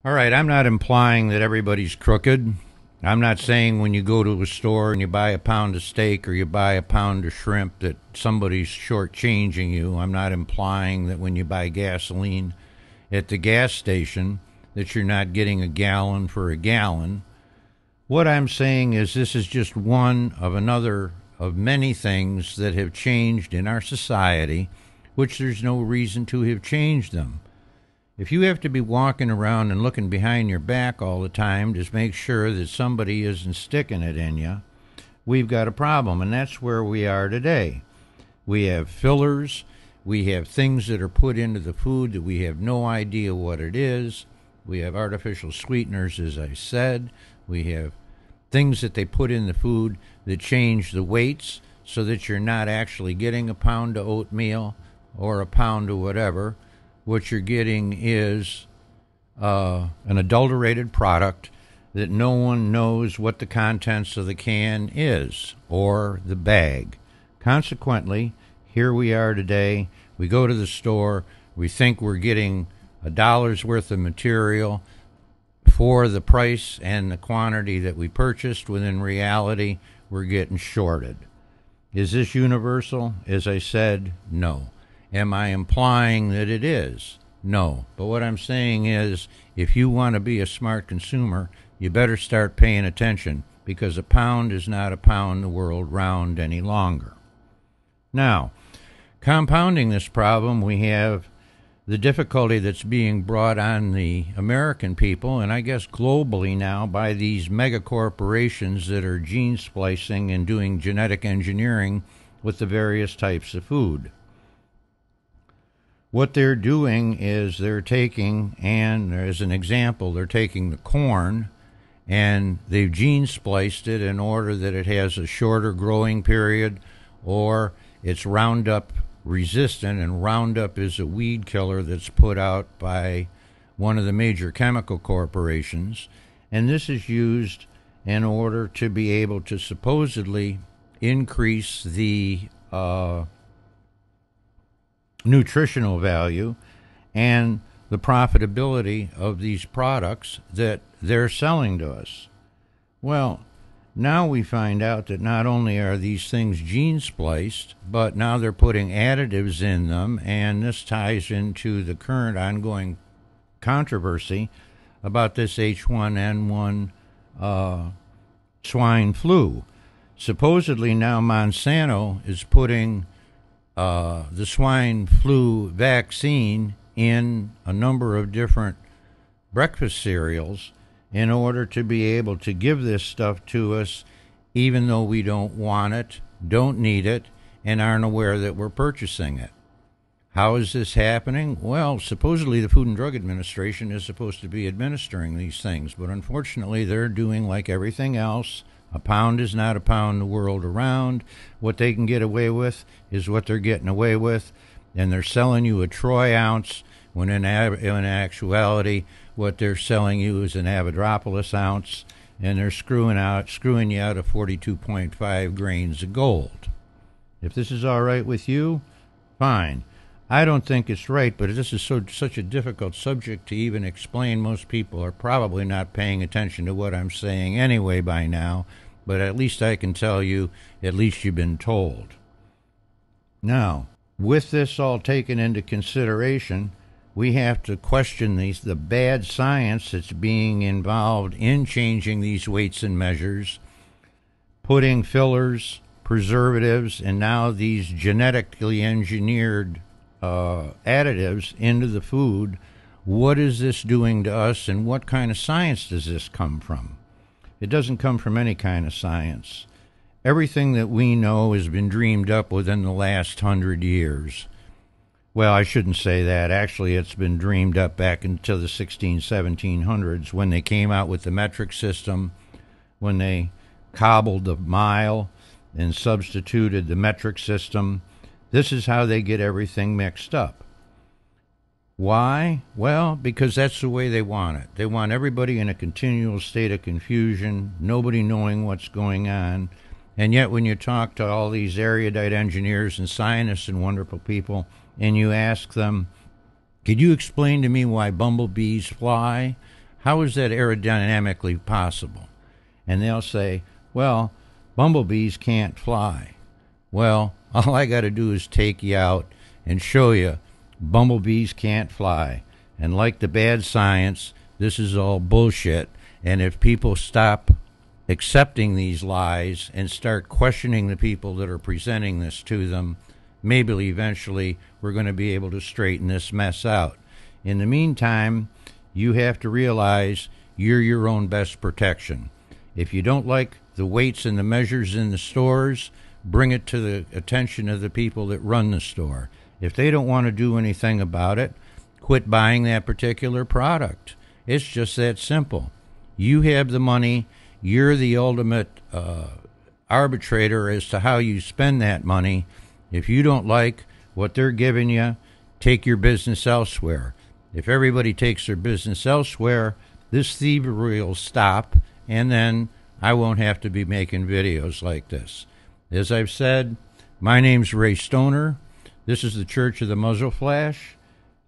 All right, I'm not implying that everybody's crooked. I'm not saying when you go to a store and you buy a pound of steak or you buy a pound of shrimp that somebody's shortchanging you. I'm not implying that when you buy gasoline at the gas station that you're not getting a gallon for a gallon. What I'm saying is this is just one of another of many things that have changed in our society, which there's no reason to have changed them. If you have to be walking around and looking behind your back all the time to make sure that somebody isn't sticking it in you, we've got a problem, and that's where we are today. We have fillers. We have things that are put into the food that we have no idea what it is. We have artificial sweeteners, as I said. We have things that they put in the food that change the weights so that you're not actually getting a pound of oatmeal or a pound of whatever. What you're getting is an adulterated product that no one knows what the contents of the can is or the bag. Consequently, here we are today. We go to the store. We think we're getting $1 worth of material for the price and the quantity that we purchased, when in reality, we're getting shorted. Is this universal? As I said, no. Am I implying that it is? No. But what I'm saying is, if you want to be a smart consumer, you better start paying attention, because a pound is not a pound the world round any longer. Now, compounding this problem, we have the difficulty that's being brought on the American people, and I guess globally now, by these mega corporations that are gene splicing and doing genetic engineering with the various types of food. What they're doing is they're taking, and as an example, they're taking the corn and they've gene spliced it in order that it has a shorter growing period, or it's Roundup resistant, and Roundup is a weed killer that's put out by one of the major chemical corporations, and this is used in order to be able to supposedly increase the nutritional value and the profitability of these products that they're selling to us. Well, now we find out that not only are these things gene spliced, but now they're putting additives in them, and this ties into the current ongoing controversy about this H1N1 swine flu. Supposedly now Monsanto is putting the swine flu vaccine in a number of different breakfast cereals in order to be able to give this stuff to us, even though we don't want it, don't need it, and aren't aware that we're purchasing it. How is this happening? Well, supposedly the Food and Drug Administration is supposed to be administering these things, but unfortunately they're doing like everything else. A pound is not a pound the world around. What they can get away with is what they're getting away with, and they're selling you a troy ounce when in actuality what they're selling you is an Avoidropolis ounce, and they're screwing you out of 42.5 grains of gold. If this is all right with you, fine. I don't think it's right, but this is such a difficult subject to even explain. Most people are probably not paying attention to what I'm saying anyway by now, but at least I can tell you, at least you've been told. Now, with this all taken into consideration, we have to question the bad science that's being involved in changing these weights and measures, putting fillers, preservatives, and now these genetically engineered additives into the food. What is this doing to us, and what kind of science does this come from? It doesn't come from any kind of science. Everything that we know has been dreamed up within the last 100 years. Well, I shouldn't say that. Actually, it's been dreamed up back into the 1700s when they came out with the metric system, when they cobbled the mile and substituted the metric system. This is how they get everything mixed up. Why? Well, because that's the way they want it. They want everybody in a continual state of confusion, nobody knowing what's going on. And yet when you talk to all these erudite engineers and scientists and wonderful people, and you ask them, could you explain to me why bumblebees fly? How is that aerodynamically possible? And they'll say, well, bumblebees can't fly. Well, all I got to do is take you out and show you bumblebees can't fly. And like the bad science, this is all bullshit. And if people stop accepting these lies and start questioning the people that are presenting this to them, maybe eventually we're going to be able to straighten this mess out. In the meantime, you have to realize you're your own best protection. If you don't like the weights and the measures in the stores, bring it to the attention of the people that run the store. If they don't want to do anything about it, quit buying that particular product. It's just that simple. You have the money. You're the ultimate arbitrator as to how you spend that money. If you don't like what they're giving you, take your business elsewhere. If everybody takes their business elsewhere, this thievery will stop, and then I won't have to be making videos like this. As I've said, my name's Ray Stoner. This is the Church of the Muzzle Flash.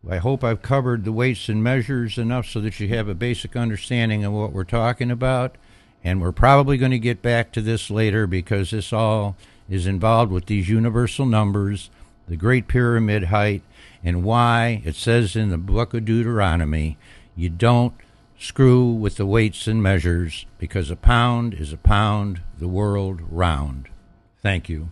I hope I've covered the weights and measures enough so that you have a basic understanding of what we're talking about. And we're probably going to get back to this later because this all is involved with these universal numbers, the Great Pyramid height, and why it says in the book of Deuteronomy, you don't screw with the weights and measures because a pound is a pound the world round. Thank you.